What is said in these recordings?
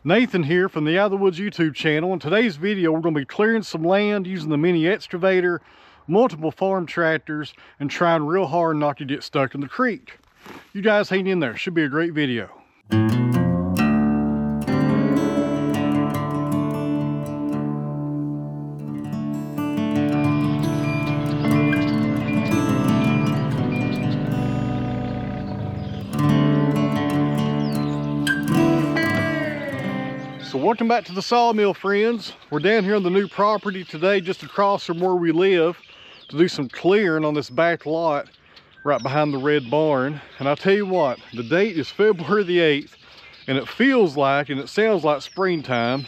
Nathan here from the Out of the Woods YouTube channel. In today's video, we're going to be clearing some land using the mini excavator, multiple farm tractors, and trying real hard not to get stuck in the creek. You guys hang in there. Should be a great video. So welcome back to the Sawmill, friends. We're down here on the new property today, just across from where we live, to do some clearing on this back lot right behind the red barn. And I'll tell you what, the date is February the 8th, and it feels like and it sounds like springtime.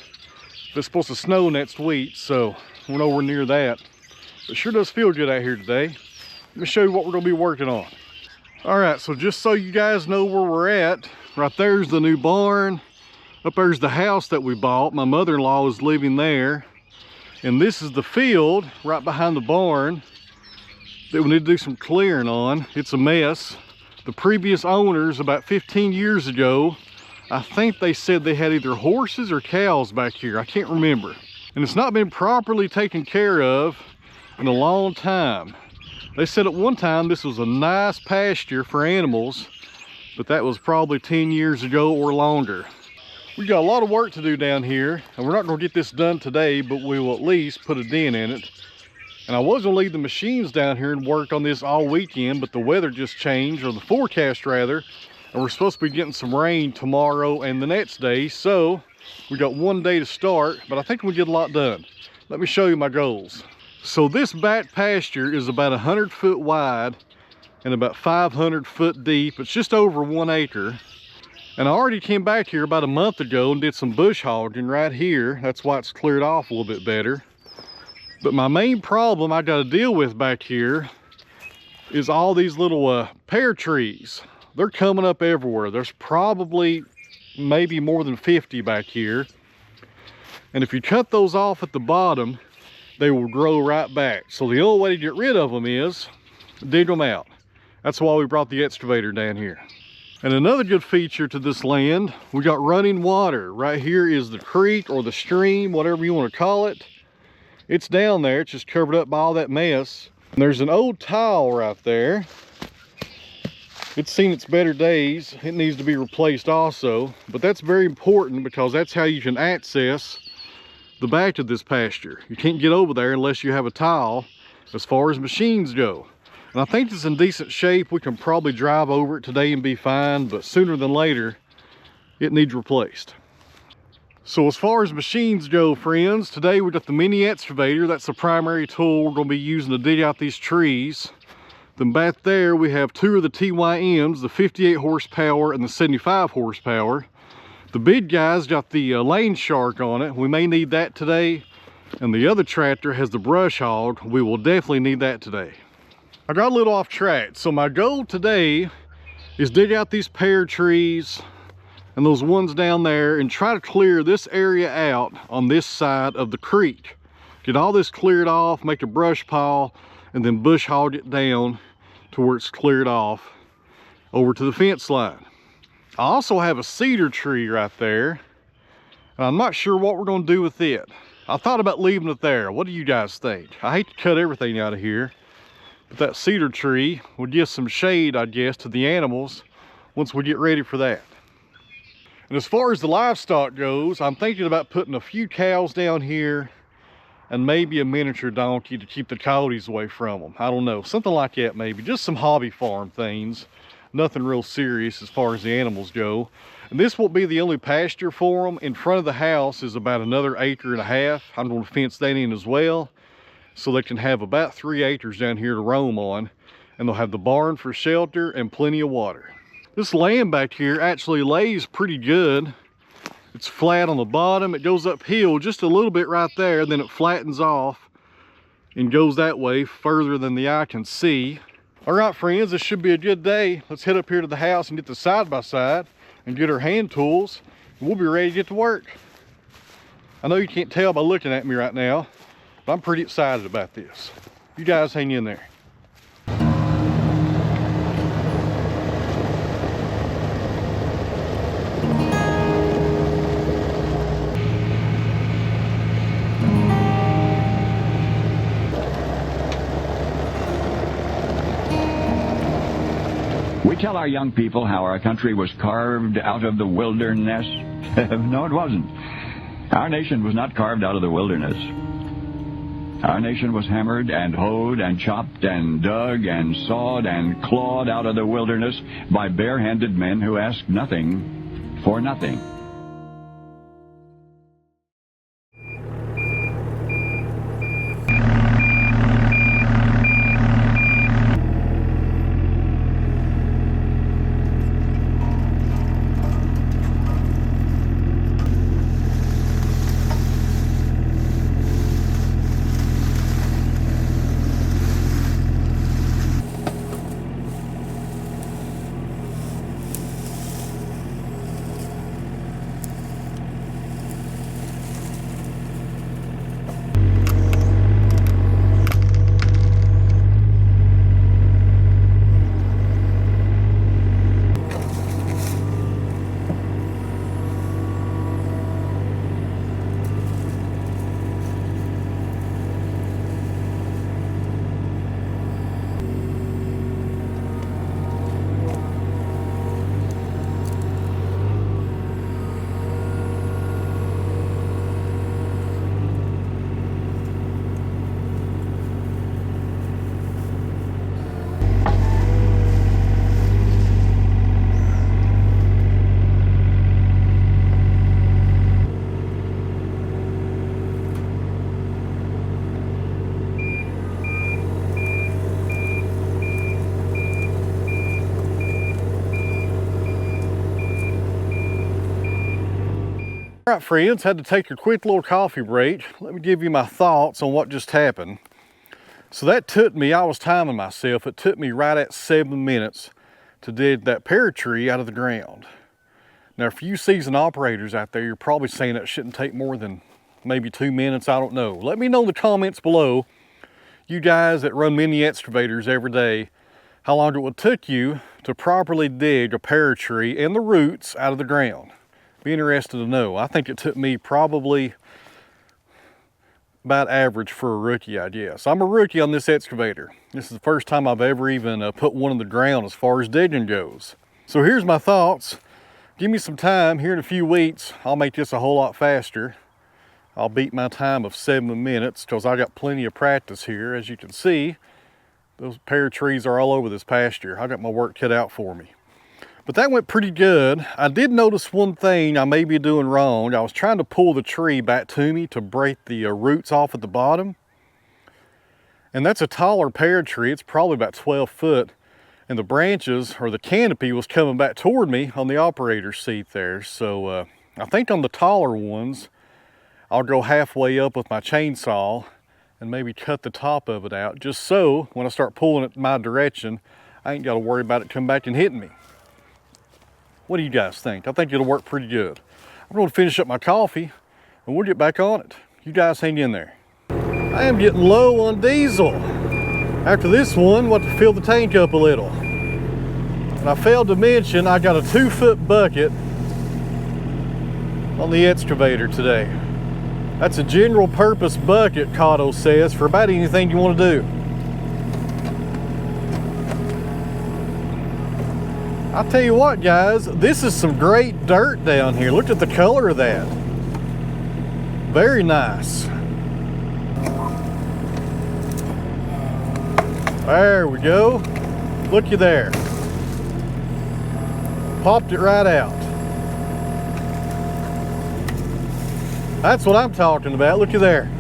It's supposed to snow next week, so we're nowhere near that. It sure does feel good out here today. Let me show you what we're going to be working on. All right, so just so you guys know where we're at, right there's the new barn. Up there's the house that we bought. My mother-in-law is living there. And this is the field right behind the barn that we need to do some clearing on. It's a mess. The previous owners, about 15 years ago, I think they said they had either horses or cows back here. I can't remember. And it's not been properly taken care of in a long time. They said at one time this was a nice pasture for animals, but that was probably 10 years ago or longer. We got a lot of work to do down here, and we're not going to get this done today, but we will at least put a dent in it. And I was going to leave the machines down here and work on this all weekend, but the weather just changed, or the forecast rather, and we're supposed to be getting some rain tomorrow and the next day. So we got one day to start, but I think we get a lot done. Let me show you my goals. So this back pasture is about 100 foot wide and about 500 foot deep. It's just over 1 acre. And I already came back here about a month ago and did some bush hogging right here. That's why it's cleared off a little bit better. But my main problem I got to deal with back here is all these little pear trees. They're coming up everywhere. There's probably maybe more than 50 back here. And if you cut those off at the bottom, they will grow right back. So the only way to get rid of them is dig them out. That's why we brought the excavator down here. And another good feature to this land, we got running water. Right here is the creek or the stream, whatever you want to call it. It's down there, it's just covered up by all that mess. And there's an old tile right there. It's seen its better days. It needs to be replaced also. But that's very important because that's how you can access the back of this pasture. You can't get over there unless you have a tile as far as machines go. And I think it's in decent shape. We can probably drive over it today and be fine, but sooner than later, it needs replaced. So as far as machines go, friends, today we got the mini excavator. That's the primary tool we're going to be using to dig out these trees. Then back there, we have two of the TYMs, the 58 horsepower and the 75 horsepower. The big guy's got the lane shark on it. We may need that today. And the other tractor has the brush hog. We will definitely need that today. I got a little off track. So my goal today is dig out these pear trees and those ones down there and try to clear this area out on this side of the creek. Get all this cleared off, make a brush pile, and then bush hog it down to where it's cleared off over to the fence line. I also have a cedar tree right there, and I'm not sure what we're going to do with it. I thought about leaving it there. What do you guys think? I hate to cut everything out of here. But that cedar tree would give some shade, I guess, to the animals once we get ready for that. And as far as the livestock goes, I'm thinking about putting a few cows down here and maybe a miniature donkey to keep the coyotes away from them. I don't know, something like that maybe. Just some hobby farm things. Nothing real serious as far as the animals go. And this won't be the only pasture for them. In front of the house is about another 1.5 acres. I'm going to fence that in as well, so they can have about 3 acres down here to roam on, and they'll have the barn for shelter and plenty of water. This land back here actually lays pretty good. It's flat on the bottom. It goes uphill just a little bit right there, then it flattens off and goes that way further than the eye can see. All right, friends, this should be a good day. Let's head up here to the house and get the side-by-side and get our hand tools, and we'll be ready to get to work. I know you can't tell by looking at me right now, but I'm pretty excited about this. You guys hang in there. tell our young people how our country was carved out of the wilderness? No, it wasn't. Our nation was not carved out of the wilderness. Our nation was hammered and hoed and chopped and dug and sawed and clawed out of the wilderness by bare-handed men who asked nothing for nothing. All right, friends, had to take a quick little coffee break. Let me give you my thoughts on what just happened. So that took me, I was timing myself, it took me right at 7 minutes to dig that pear tree out of the ground. Now, for you seasoned operators out there, you're probably saying that shouldn't take more than maybe 2 minutes, I don't know. Let me know in the comments below, you guys that run mini excavators every day, how long it would take you to properly dig a pear tree and the roots out of the ground. Be interested to know. I think it took me probably about average for a rookie, I guess. I'm a rookie on this excavator. This is the first time I've ever even put one in the ground as far as digging goes. So here's my thoughts. Give me some time. Here in a few weeks, I'll make this a whole lot faster. I'll beat my time of 7 minutes because I got plenty of practice here. As you can see, those pear trees are all over this pasture. I got my work cut out for me. But that went pretty good. I did notice one thing I may be doing wrong. I was trying to pull the tree back to me to break the roots off at the bottom. And that's a taller pear tree. It's probably about 12 foot. And the branches, or the canopy, was coming back toward me on the operator's seat there. So I think on the taller ones, I'll go halfway up with my chainsaw and maybe cut the top of it out, just so when I start pulling it my direction, I ain't got to worry about it coming back and hitting me. What do you guys think? I think it'll work pretty good. I'm going to finish up my coffee and we'll get back on it. You guys hang in there. I am getting low on diesel. After this one, want to fill the tank up a little. And I failed to mention I got a 2-foot bucket on the excavator today. That's a general purpose bucket, Cotto says, for about anything you want to do. I'll tell you what, guys, this is some great dirt down here. Look at the color of that. Very nice. There we go. Looky there. Popped it right out. That's what I'm talking about. Looky there.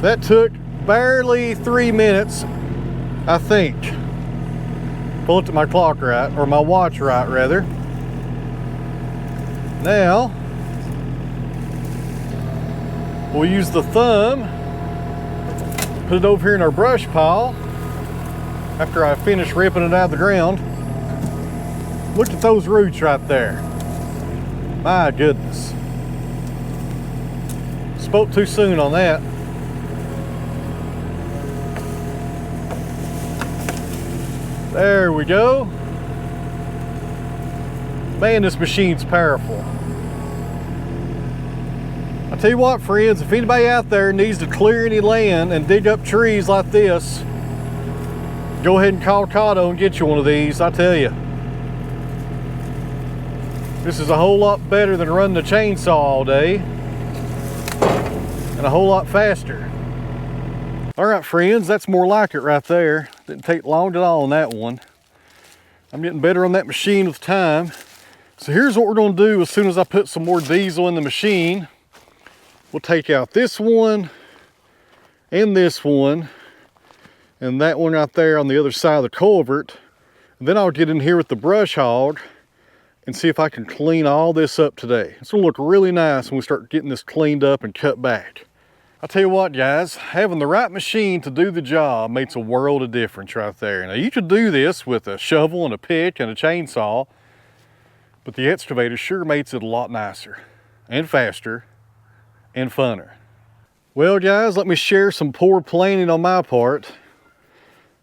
That took barely 3 minutes, I think. If I looked at my clock right, or my watch right rather. Now, we'll use the thumb, put it over here in our brush pile after I finish ripping it out of the ground. Look at those roots right there. My goodness. Spoke too soon on that. There we go. Man, this machine's powerful. I tell you what, friends, if anybody out there needs to clear any land and dig up trees like this, go ahead and call Cotto and get you one of these. I tell you, This is a whole lot better than running the chainsaw all day, and a whole lot faster. All right, friends, that's more like it right there. Didn't take long at all on that one. I'm getting better on that machine with time. So here's what we're gonna do as soon as I put some more diesel in the machine. We'll take out this one and this one and that one right there on the other side of the culvert. And then I'll get in here with the brush hog and see if I can clean all this up today. It's gonna look really nice when we start getting this cleaned up and cut back. I'll tell you what, guys, having the right machine to do the job makes a world of difference right there. Now you could do this with a shovel and a pick and a chainsaw, but the excavator sure makes it a lot nicer and faster and funner. Well, guys, let me share some poor planning on my part.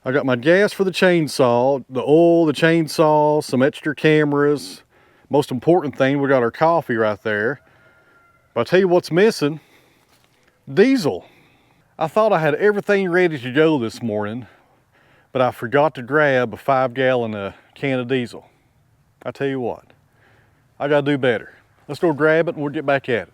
I got my gas for the chainsaw, the oil, the chainsaw, some extra cameras. Most important thing, we got our coffee right there. But I'll tell you what's missing, diesel. I thought I had everything ready to go this morning, but I forgot to grab a 5-gallon can of diesel. I tell you what, I gotta do better. Let's go grab it and we'll get back at it.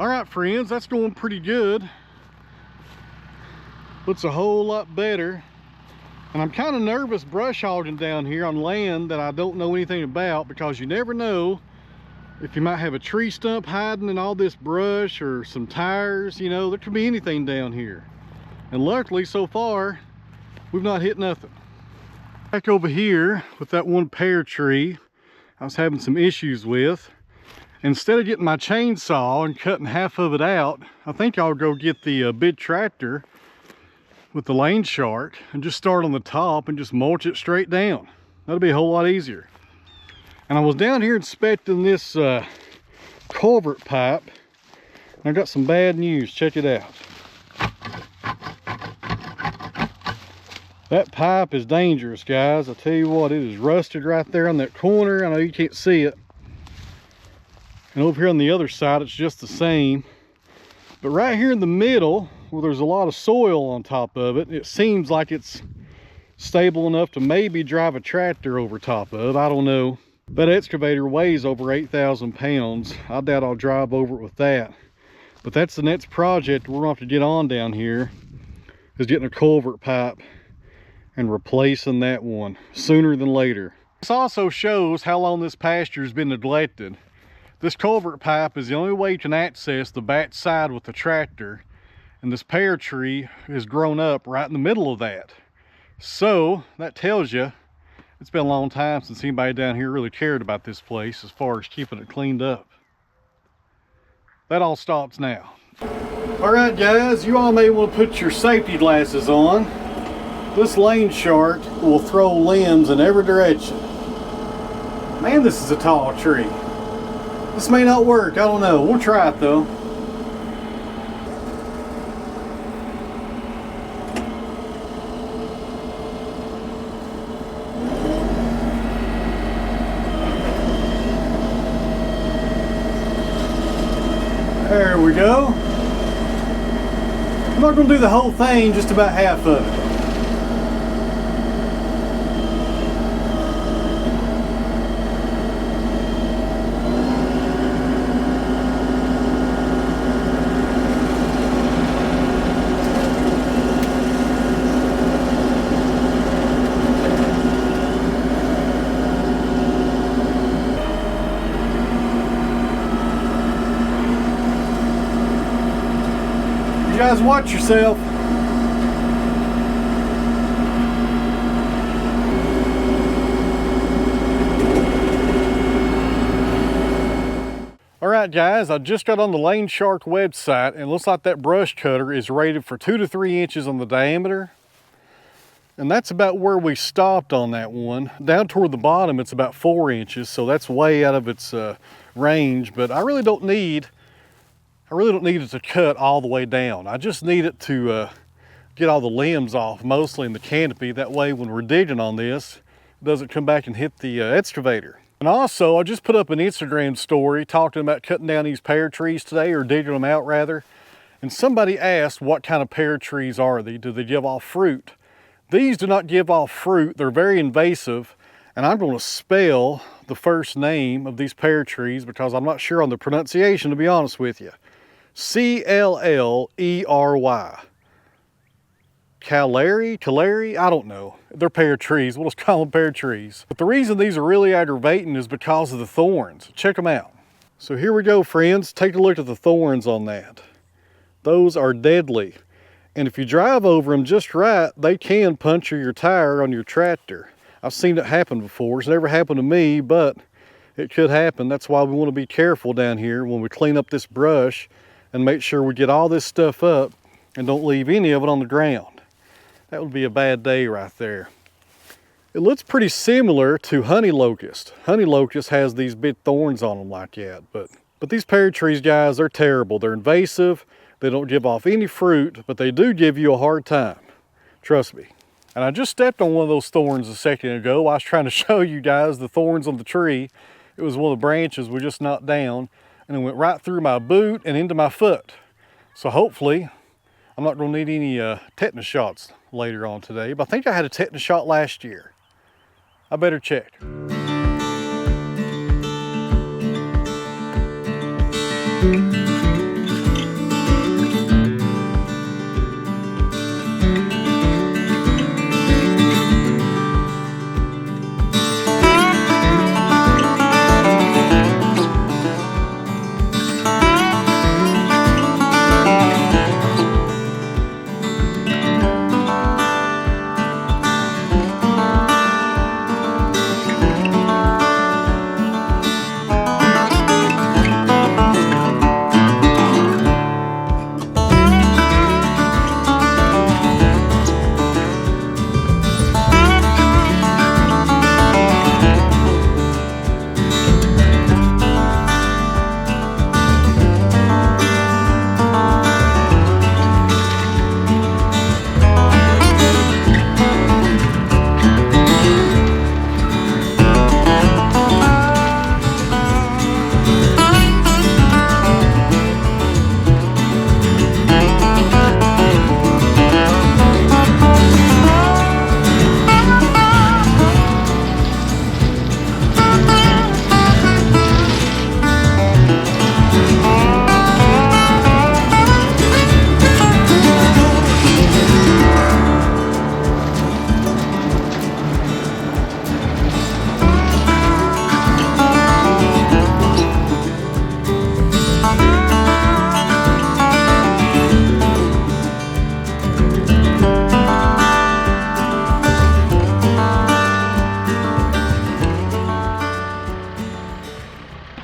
All right, friends, that's going pretty good. Looks a whole lot better. And I'm kind of nervous brush hogging down here on land that I don't know anything about, because you never know if you might have a tree stump hiding in all this brush or some tires. You know, there could be anything down here. And luckily, so far, we've not hit nothing. Back over here with that one pear tree I was having some issues with. Instead of getting my chainsaw and cutting half of it out, I think I'll go get the big tractor with the lane shark and just start on the top and just mulch it straight down. That'll be a whole lot easier. And I was down here inspecting this culvert pipe, and I got some bad news. Check it out. That pipe is dangerous, guys. I tell you what, it is rusted right there on that corner. I know you can't see it. And over here on the other side, it's just the same. But right here in the middle, where there's a lot of soil on top of it, it seems like it's stable enough to maybe drive a tractor over top of. I don't know. That excavator weighs over 8,000 pounds. I doubt I'll drive over it with that. But that's the next project we're going to have to get on down here, is getting a culvert pipe and replacing that one sooner than later. This also shows how long this pasture has been neglected. This culvert pipe is the only way you can access the back side with the tractor, and this pear tree has grown up right in the middle of that. So that tells you it's been a long time since anybody down here really cared about this place as far as keeping it cleaned up. That all stops now. All right, guys, you all may want to put your safety glasses on. This lane shark will throw limbs in every direction. Man, this is a tall tree. This may not work, I don't know. We'll try it though. There we go. I'm not going to do the whole thing, just about half of it. You guys watch yourself. All right, guys, I just got on the Lane Shark website, and it looks like that brush cutter is rated for 2 to 3 inches on the diameter. And that's about where we stopped on that one. Down toward the bottom, it's about 4 inches, so that's way out of its range. But I really don't need it to cut all the way down. I just need it to get all the limbs off, mostly in the canopy. That way, when we're digging on this, it doesn't come back and hit the excavator. And also, I just put up an Instagram story talking about cutting down these pear trees today, or digging them out rather. And somebody asked, what kind of pear trees are they? Do they give off fruit? These do not give off fruit. They're very invasive. And I'm going to spell the first name of these pear trees because I'm not sure on the pronunciation, to be honest with you. C-L-L-E-R-Y. Caleri, I don't know. They're pear trees. We'll just call them pear trees. But the reason these are really aggravating is because of the thorns. Check them out. So here we go, friends. Take a look at the thorns on that. Those are deadly. And if you drive over them just right, they can puncture your tire on your tractor. I've seen it happen before. It's never happened to me, but it could happen. That's why we want to be careful down here when we clean up this brush and make sure we get all this stuff up and don't leave any of it on the ground. That would be a bad day right there. It looks pretty similar to honey locust. Honey locust has these big thorns on them like that, but these pear trees, guys, they're terrible. They're invasive. They don't give off any fruit, but they do give you a hard time. Trust me. And I just stepped on one of those thorns a second ago. I was trying to show you guys the thorns on the tree. It was one of the branches we just knocked down, and it went right through my boot and into my foot. So hopefully, I'm not going to need any tetanus shots later on today, but I think I had a tetanus shot last year. I better check.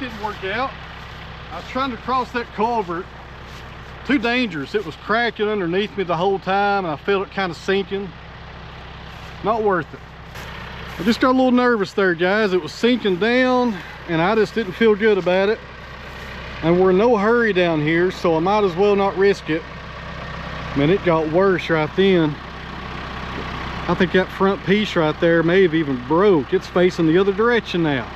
didn't work out. I was trying to cross that culvert. Too dangerous. It was cracking underneath me the whole time, and I felt it kind of sinking. Not worth it. I just got a little nervous there, guys. It was sinking down, and I just didn't feel good about it. And we're in no hurry down here, so I might as well not risk it. Man, it got worse right then. I think that front piece right there may have even broke. It's facing the other direction now.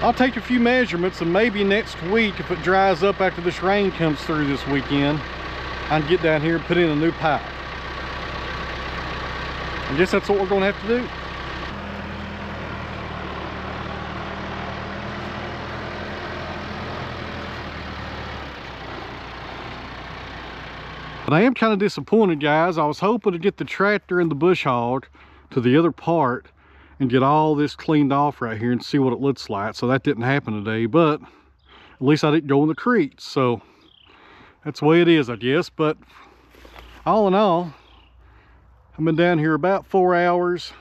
I'll take a few measurements, and maybe next week, if it dries up after this rain comes through this weekend, I can get down here and put in a new pipe. I guess that's what we're going to have to do. But I am kind of disappointed, guys. I was hoping to get the tractor and the bush hog to the other part and get all this cleaned off right here and see what it looks like. So that didn't happen today, but at least I didn't go in the creek. So that's the way it is, I guess. But all in all, I've been down here about 4 hours.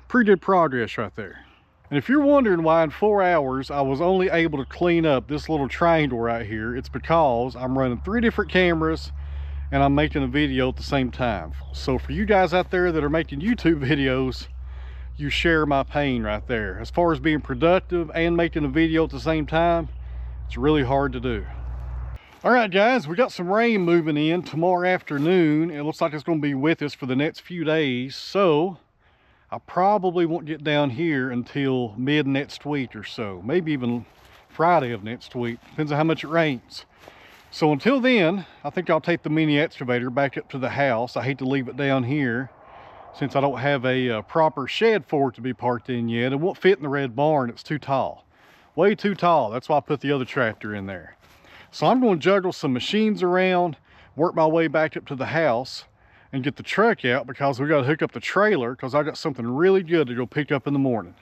Pretty good progress right there. And if you're wondering why in 4 hours I was only able to clean up this little triangle right here, it's because I'm running 3 different cameras and I'm making a video at the same time. So for you guys out there that are making YouTube videos, you share my pain right there. As far as being productive and making a video at the same time, it's really hard to do. All right, guys, we got some rain moving in tomorrow afternoon. It looks like it's going to be with us for the next few days. So I probably won't get down here until mid next week or so. Maybe even Friday of next week. Depends on how much it rains. So until then, I think I'll take the mini excavator back up to the house. I hate to leave it down here since I don't have a proper shed for it to be parked in yet. It won't fit in the red barn. It's too tall. Way too tall. That's why I put the other tractor in there. So I'm going to juggle some machines around, work my way back up to the house, and get the truck out because we got to hook up the trailer because I got something really good to go pick up in the morning.